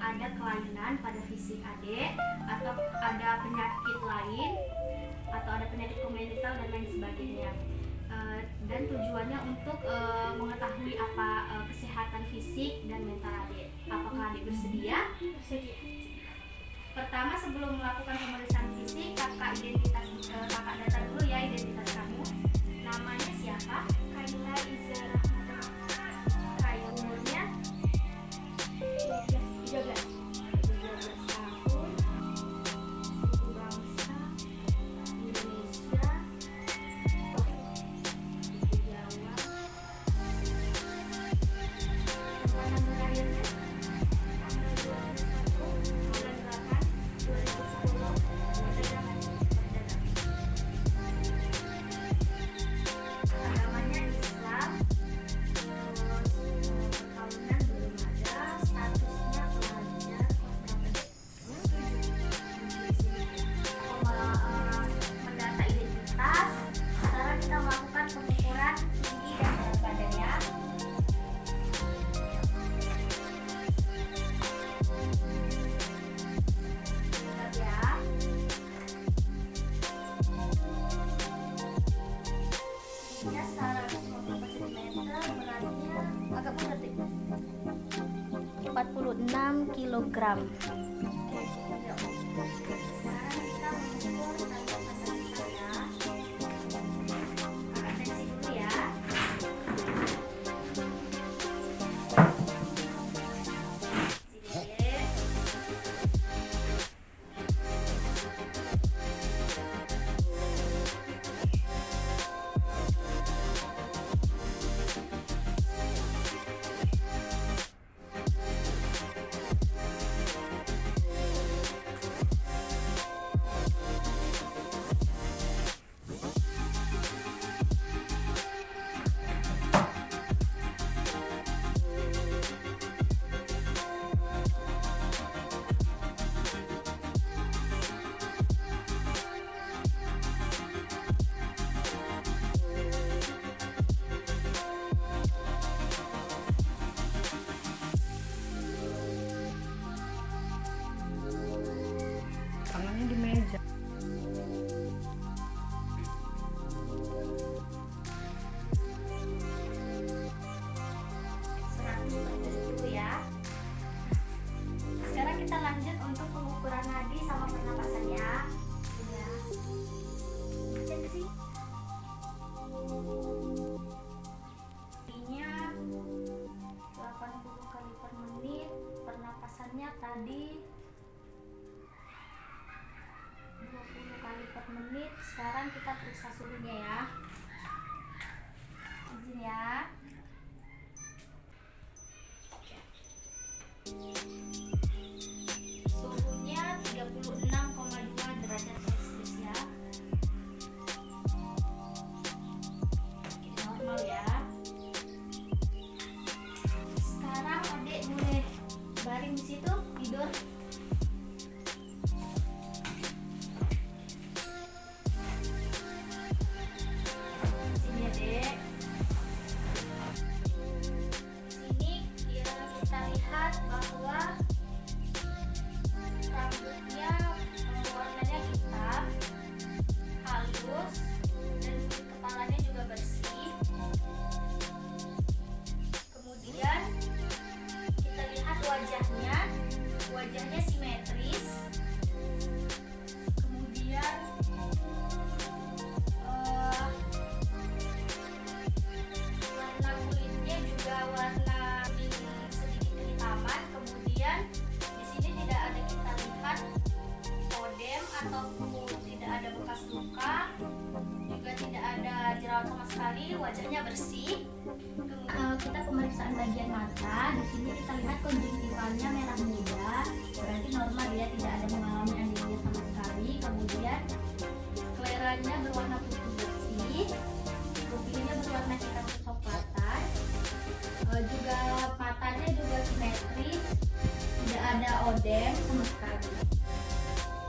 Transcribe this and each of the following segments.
ada kelainan pada fisik adik atau ada penyakit lain atau ada penyakit kongenital dan lain sebagainya. Dan tujuannya untuk mengetahui apa kesehatan fisik dan mental adik. Apakah adik bersedia? Bersedia. Pertama, sebelum melakukan pemeriksaan fisik, kakak data dulu ya identitas kamu. Namanya siapa? Kaila Iza Rahmata. Kaila, umurnya 13 tahun. Suku bangsa Indonesia. Suku Jawa. Tanggal lahirnya tanggal 21 bulan 8 2010. perdagangan. Agamanya Islam, terus perkawinan belum ada, statusnya pelajar mendata identitas. Sekarang kita melakukan pengukuran tinggi dan berat badan ya. Lihat ya. Tingginya 154 cm, beratnya agak berat deh. 46 kilogram. Sekarang kita mengukur tali pendatar ya. Atensi dulu ya. Sini deh. Tangannya di meja. Dulu ya. Sekarang kita lanjut untuk pengukuran nadi sama pernapasan ya. Ya. Cek sih. Ininya 80 kali per menit. Pernapasannya tadi 20 kali per menit. Sekarang kita periksa suhunya ya. Izin ya. Suhunya 36,2 derajat Celcius ya. Oke, normal ya. Sekarang adik boleh baring di situ tidur. Sini adik. Sini ya, kita lihat bahwa rambutnya warnanya hitam, halus, dan kepalanya juga bersih. Kemudian kita lihat wajahnya simetris. Kemudian warna kulitnya juga warna sedikit kehitaman. Kemudian di sini tidak ada kita lihat odem ataupun tidak ada bekas luka, juga tidak ada jerawat sama sekali. Wajahnya bersih. Kita pemeriksaan bagian mata. Di sini kita lihat konjungtivalnya merah muda, berarti normal ya, tidak ada mengalami anemia sama sekali. Kemudian kelerannya berwarna putih bersih, pupilnya berwarna hitam kecoklatan. Juga matanya juga simetris, tidak ada odem sama sekali.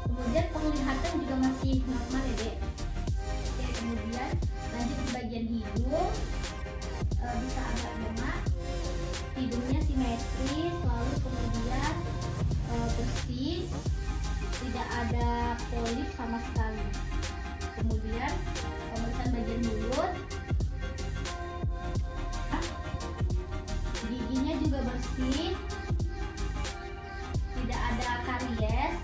Kemudian penglihatan juga masih normal ya dek. Oke, kemudian lanjut ke bagian hidung. Bisa agak lemak, hidungnya simetris, lalu kemudian tidak ada polip sama sekali. Kemudian pemeriksaan bagian mulut, giginya juga bersih, tidak ada karies,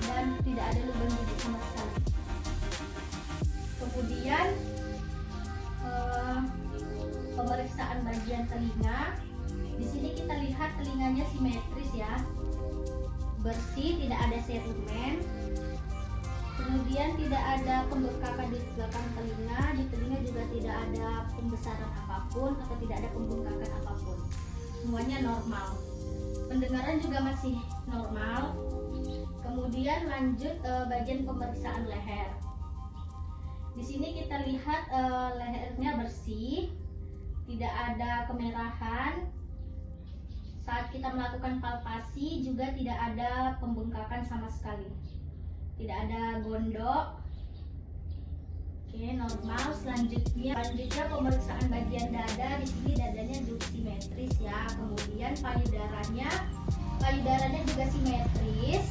dan tidak ada lubang gigi sama sekali. Kemudian pemeriksaan bagian telinga. Di sini kita lihat telinganya simetris ya, bersih, tidak ada serumen. Kemudian tidak ada pembengkakan di belakang telinga. Di telinga juga tidak ada pembesaran apapun atau tidak ada pembengkakan apapun. Semuanya normal. Pendengaran juga masih normal. Kemudian lanjut bagian pemeriksaan leher. Di sini kita lihat lehernya bersih, tidak ada kemerahan. Saat kita melakukan palpasi juga tidak ada pembengkakan sama sekali, tidak ada gondok. Oke, normal. Selanjutnya pemeriksaan bagian dada. Di sini dadanya juga simetris ya. Kemudian payudaranya juga simetris.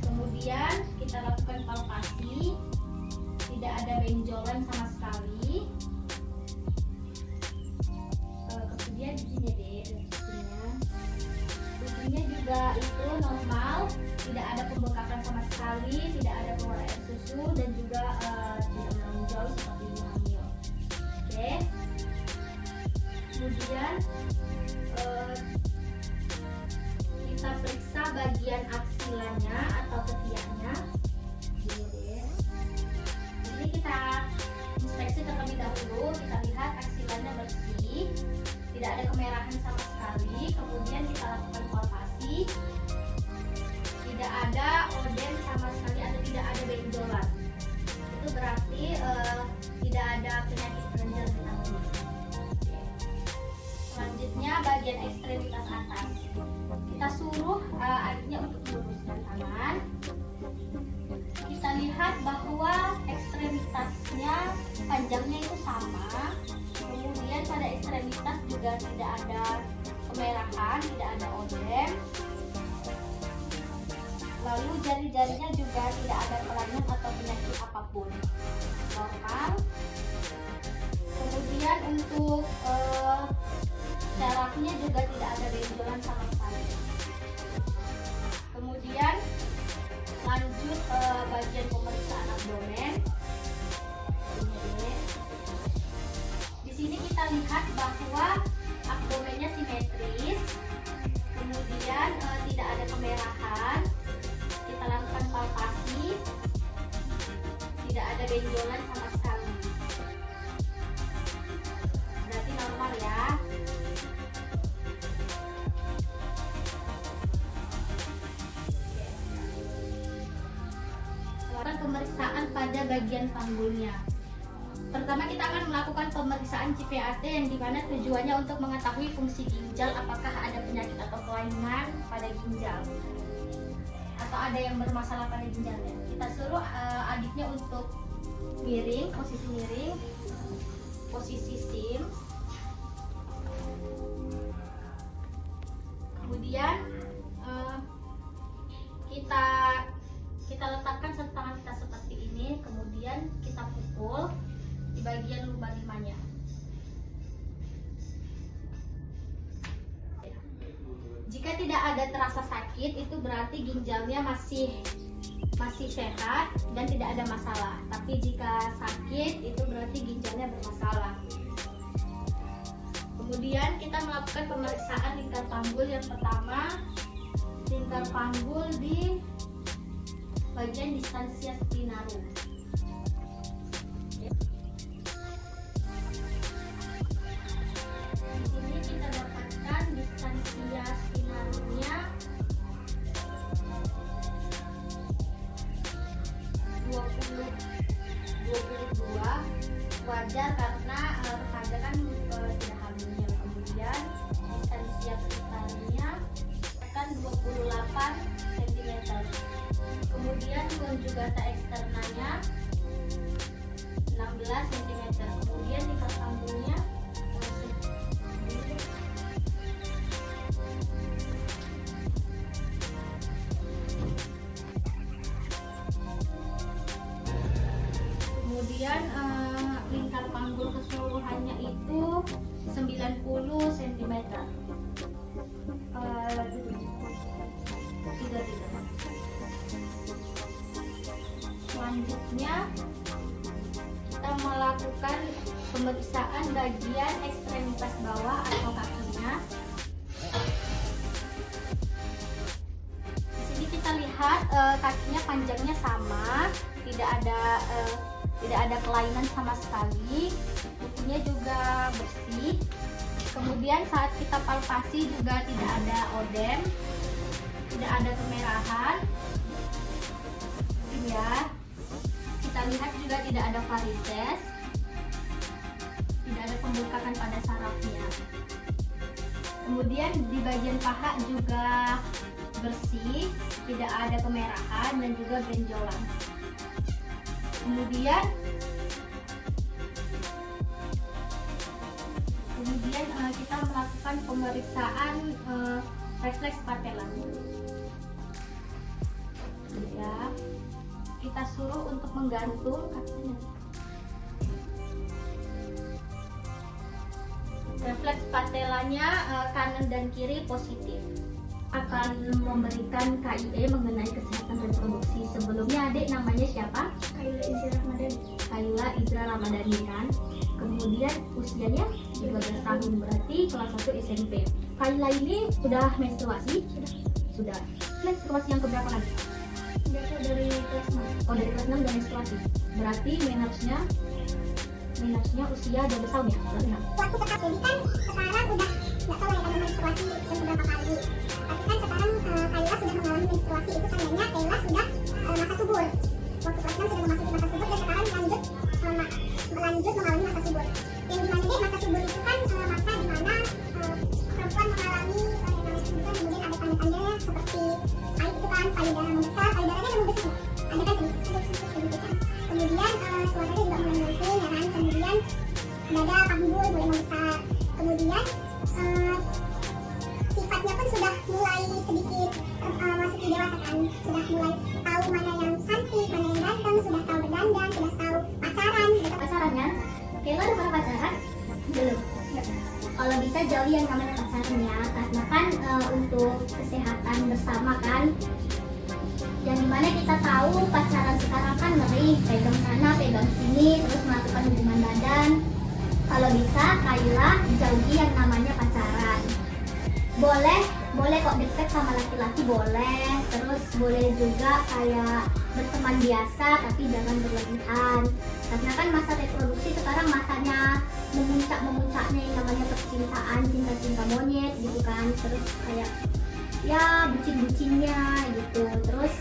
Kemudian kita lakukan palpasi, tidak ada benjolan sama sekali. Kemudian di sini kucingnya juga itu normal, tidak ada pembengkakan sama sekali, tidak ada keluar air susu, dan juga tidak menonjol seperti ibu hamil. Oke. Kemudian kita periksa bagian aksilanya atau ketiaknya. Jadi kita inspeksi terlebih dahulu. Kita lihat aksilanya bersih, tidak ada kemerahan sama sekali. Kemudian kita lakukan palpasi, tidak ada odem sama sekali atau tidak ada benjolan. Itu berarti tidak ada penyakit kelenjar getah bening. Selanjutnya bagian ekstremitas atas. Kita suruh adiknya untuk meluruskan tangan. Kita lihat bahwa ekstremitasnya panjangnya itu sama. Kemudian pada ekstremitas juga tidak ada kemerahan, tidak ada odem. Lalu jari-jarinya juga tidak ada kelainan atau penyakit apapun, normal. Kemudian untuk syarafnya juga tidak ada benjolan sama sekali. Kemudian lanjut bagian pemeriksaan abdomen. Di sini kita lihat bahwa abdomennya simetris, kemudian tidak ada kemerahan. Kita lakukan palpasi, tidak ada benjolan sama sekali. Berarti normal ya. Lakukan pemeriksaan pada bagian panggulnya. Pertama kita akan melakukan pemeriksaan CPAT yang dimana tujuannya untuk mengetahui fungsi ginjal, apakah ada penyakit atau kelainan pada ginjal atau ada yang bermasalah pada ginjalnya. Kita suruh adiknya untuk miring, posisi SIMS. Kemudian kita letakkan satu tangan kita seperti ini, kemudian kita pukul di bagian lubang limanya. Jika tidak ada terasa sakit, itu berarti ginjalnya masih sehat dan tidak ada masalah. Tapi jika sakit, itu berarti ginjalnya bermasalah. Kemudian kita melakukan pemeriksaan lingkar panggul. Yang pertama, lingkar panggul di bagian distansia spinarum. Di sini kita dapatkan distansia spinarumnya 22, wajar karena remaja kan tidak hamilnya. Kemudian distansia sekitarnya kan 28 cm. Kemudian konjugata eksternanya 16 cm. Kemudian di panggulnya kemudian lingkar panggul keseluruhannya itu 90 cm. Tidak. Selanjutnya kita melakukan pemeriksaan bagian ekstremitas bawah atau kakinya. Di sini kita lihat kakinya panjangnya sama, tidak ada kelainan sama sekali, kukunya juga bersih. Kemudian saat kita palpasi juga tidak ada odem, tidak ada kemerahan. Ini ya, kita lihat juga tidak ada varises, tidak ada pembengkakan pada sarafnya. Kemudian di bagian paha juga bersih, tidak ada kemerahan dan juga benjolan. Kemudian kita melakukan pemeriksaan refleks patella. Ya, kita suruh untuk menggantung kakinya. Refleks patellanya kanan dan kiri positif. Akan memberikan KIE mengenai kesehatan reproduksi. Sebelumnya adik namanya siapa? Kaila Izra Ramadhani. Kaila Izra Ramadhani kan. Kemudian usianya 12 tahun, berarti kelas 1 SMP. Kaila ini sudah menstruasi? Sudah. Menstruasi yang keberapa lagi? Data dari kelas 6. Oh, dari kelas 6 udah menstruasi. Berarti menarchnya usia 12 tahun ya? Kelas 6. Waktu tetap jadi kan sekarang udah nggak tahu ya kalau menstruasi yang beberapa kali. Tapi kan sekarang Kaila sudah mengalami menstruasi, itu tandanya Kaila sudah masa subur. Waktu kelas 6 sudah memasuki masa subur dan sekarang lanjut mengalami masa subur. Yang dimana deh masa subur itu kan masa dimana perempuan mengalami kemudian ada tanda-tandanya seperti air itu kan, payudara membesar, payudaranya ada membesar, ada kan sedikit kan. Kemudian suaranya juga mulai mengering ya kan. Kemudian dada panggul mulai membesar. Kemudian sifatnya pun sudah mulai sedikit masuki dewasa kan, sudah mulai tahu mana yang cantik, mana yang ganteng, sudah tahu berdandan, sudah tahu pacaran. Pacarannya? Kaila udah pernah pacaran? Belum. Kalau bisa jauhi yang namanya pacarannya, karena kan untuk kesehatan bersama kan. Yang dimana kita tahu pacaran sekarang kan ngeri, pegang sana, pegang sini, terus melakukan hubungan badan. Kalau bisa Kaila jauhi yang namanya pacaran. Boleh kok deket sama laki-laki boleh, terus boleh juga kayak berteman biasa tapi jangan berlebihan. Karena kan masa reproduksi sekarang masanya memuncaknya yang namanya percintaan, cinta monyet gitu kan. Terus kayak ya bucin-bucinnya gitu. Terus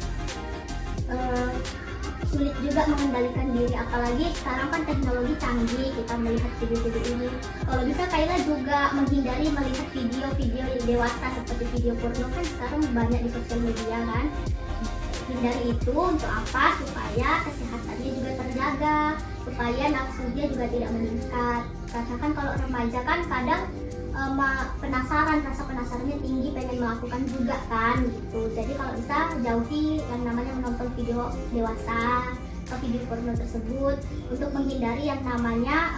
sulit juga mengendalikan diri, apalagi sekarang kan teknologi canggih, kita melihat video-video ini. Kalau bisa Kaila juga menghindari melihat video-video dewasa seperti video porno, kan sekarang banyak di sosial media kan. Hindari itu untuk apa? Supaya kesehatannya juga terjaga, supaya nafsunya juga tidak meningkat. Karena kan kalau remaja kan kadang rasa penasarannya tinggi, pengen melakukan juga kan gitu. Jadi kalau bisa jauhi yang namanya menonton video dewasa atau video porno tersebut untuk menghindari yang namanya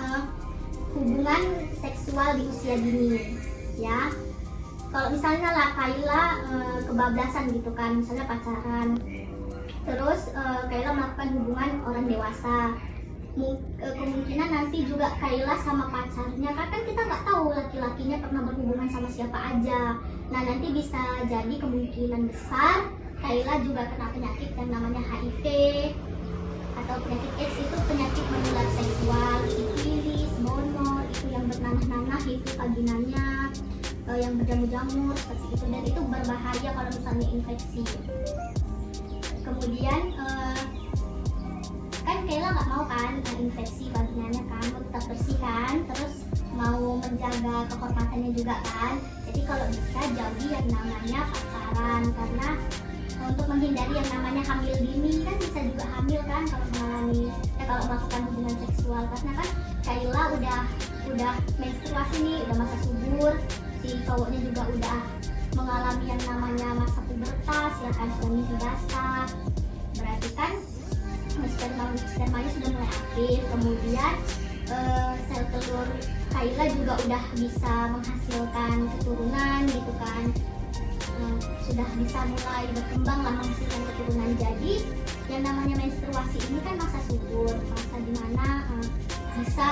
hubungan seksual di usia dini ya. Kalau misalnya lah Kaila kebablasan gitu kan, misalnya pacaran, terus Kaila melakukan hubungan orang dewasa, kemungkinan nanti juga Kaila sama pacarnya kan kita nggak tahu laki-lakinya pernah berhubungan sama siapa aja. Nah nanti bisa jadi kemungkinan besar Kaila juga kena penyakit yang namanya HIV atau penyakit AIDS, itu penyakit menular seksual, sifilis, mono, itu yang bernanah-nanah, itu vaginanya yang berjamur-jamur seperti itu, dan itu berbahaya kalau misalnya infeksi. Kemudian kan Kaila nggak mau kan infeksi vaginanya kan, mau tetap bersih kan, terus mau menjaga kehormatannya juga kan. Jadi kalau bisa jauhi yang namanya pacaran, karena untuk menghindari yang namanya hamil dini, kan bisa juga hamil kan kalau kalau melakukan hubungan seksual. Karena kan Kaila udah menstruasi nih, udah masa subur, si cowoknya juga udah mengalami yang namanya masa pubertas ya kan, suami dewasa, berarti kan spermanya sudah mulai aktif. Kemudian sel telur Kayla juga udah bisa menghasilkan keturunan gitu kan. Sudah bisa mulai berkembang lah menghasilkan keturunan. Jadi yang namanya menstruasi ini kan masa subur, masa dimana bisa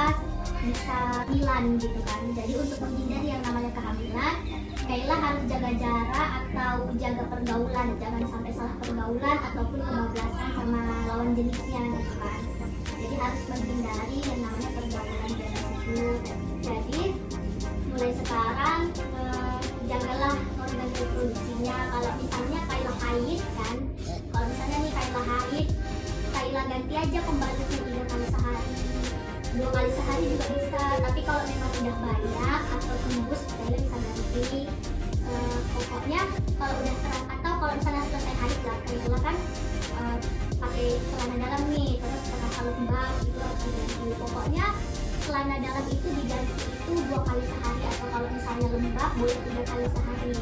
hamil gitu kan. Jadi untuk menghindari yang namanya kehamilan, Kayla harus jaga jarak atau jaga pergaulan, jangan sampai salah pergaulan ataupun kebablasan sama lawan jenisnya gitu kan. Jadi harus menghindari yang namanya pergaulan bebas itu. Jadi mulai sekarang jagalah organ reproduksinya. Kalau misalnya Kayla haid kan, kalau misalnya nih Kayla haid, Kayla ganti aja pembalutnya 3 kali sehari, 2 kali sehari juga bisa. Tapi kalau memang udah banyak atau tembus, Kayla bisa ganti. Pokoknya kalau udah terang atau kalau misalnya selesai haid lah, Kayla kan pakai celana dalam nih, terus terasa lembab itu harus diganti. Pokoknya celana dalam itu diganti itu 2 kali sehari, atau kalau misalnya lembab boleh 3 kali sehari.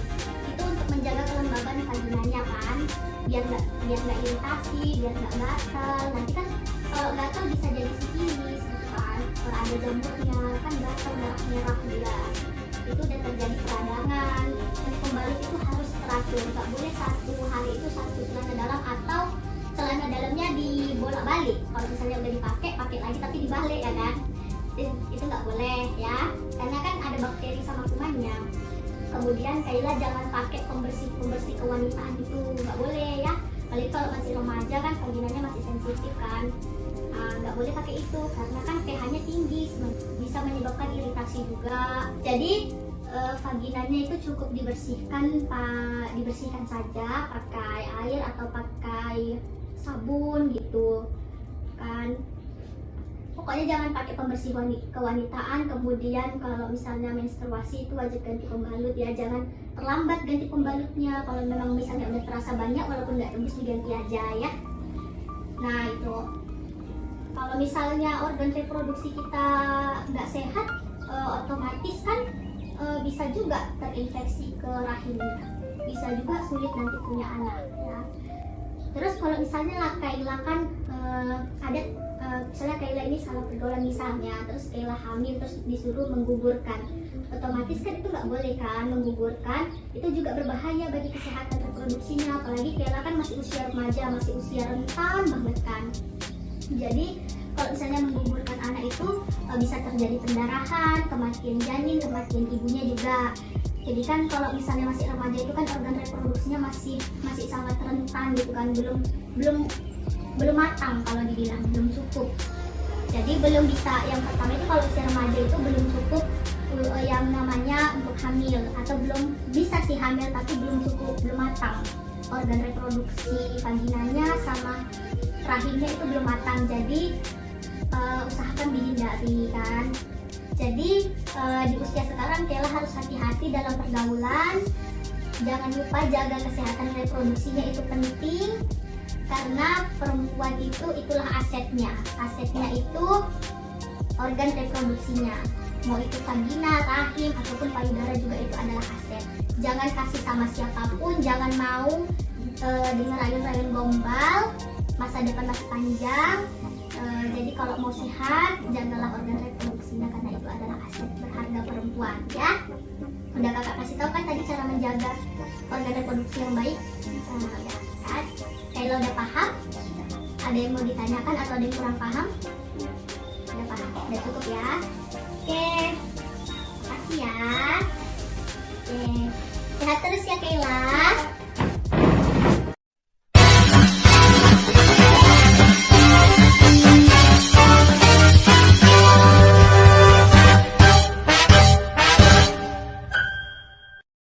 Itu untuk menjaga kelembaban vaginanya kan, biar nggak iritasi, biar nggak gatal. Nanti kan kalau gatal bisa jadi sifilis gitu kan, kalau ada jamurnya kan gatal darah merah juga. Itu udah terjadi peradangan. Dan pembalut itu harus teratur, nggak boleh satu hari itu satu celana dalam atau celana dalamnya dibolak-balik. Kalau misalnya udah dipakai, pakai lagi tapi dibalik ya kan. Itu nggak boleh ya, karena kan ada bakteri sama kumannya. Kemudian Kayla jangan pakai pembersih kewanitaan itu, nggak boleh ya. Apalagi kalau masih remaja kan, vaginanya masih sensitif kan, nggak boleh pakai itu karena kan pH-nya tinggi, bisa menyebabkan iritasi juga. Jadi vaginanya itu cukup dibersihkan saja pakai air atau pakai sabun gitu kan. Pokoknya jangan pakai pembersih kewanitaan. Kemudian kalau misalnya menstruasi itu wajib ganti pembalut ya, jangan terlambat ganti pembalutnya. Kalau memang misalnya udah terasa banyak walaupun nggak tembus, diganti aja ya. Nah itu kalau misalnya organ reproduksi kita nggak sehat, otomatis kan bisa juga terinfeksi ke rahimnya, bisa juga sulit nanti punya anak ya. Terus kalau misalnya Kayla kan ada misalnya Kayla ini salah pergaulan misalnya, terus Kayla hamil terus disuruh menggugurkan, otomatis kan itu nggak boleh kan, menggugurkan itu juga berbahaya bagi kesehatan reproduksinya. Apalagi Kayla kan masih usia remaja, masih usia rentan banget kan. Jadi kalau misalnya menggugurkan anak itu bisa terjadi pendarahan, kematian janin, kematian ibunya juga. Jadi kan kalau misalnya masih remaja itu kan organ reproduksinya masih sangat rentan gitu kan, belum matang, kalau dibilang belum cukup. Jadi belum bisa, yang pertama itu kalau usia remaja itu belum cukup yang namanya untuk hamil, atau belum bisa sih hamil tapi belum cukup, belum matang organ reproduksi vaginanya sama rahimnya itu belum matang. Jadi usahakan dihindari kan. Jadi di usia sekarang Kayla harus hati-hati dalam pergaulan. Jangan lupa jaga kesehatan reproduksinya, itu penting. Karena perempuan itulah asetnya. Asetnya itu organ reproduksinya. Mau itu vagina, rahim, ataupun payudara juga itu adalah aset. Jangan kasih sama siapapun, jangan mau dengan rayun-rayun gombal, masa depan masih panjang. Jadi kalau mau sehat, jagalah organ reproduksinya karena itu adalah aset berharga perempuan ya. Udah kakak kasih tahu kan tadi cara menjaga organ reproduksi yang baik. Ya kan? Kayla udah paham? Ada yang mau ditanyakan atau ada yang kurang paham? Udah paham? Udah cukup ya? Oke, makasih ya. Oke, sehat terus ya Kayla.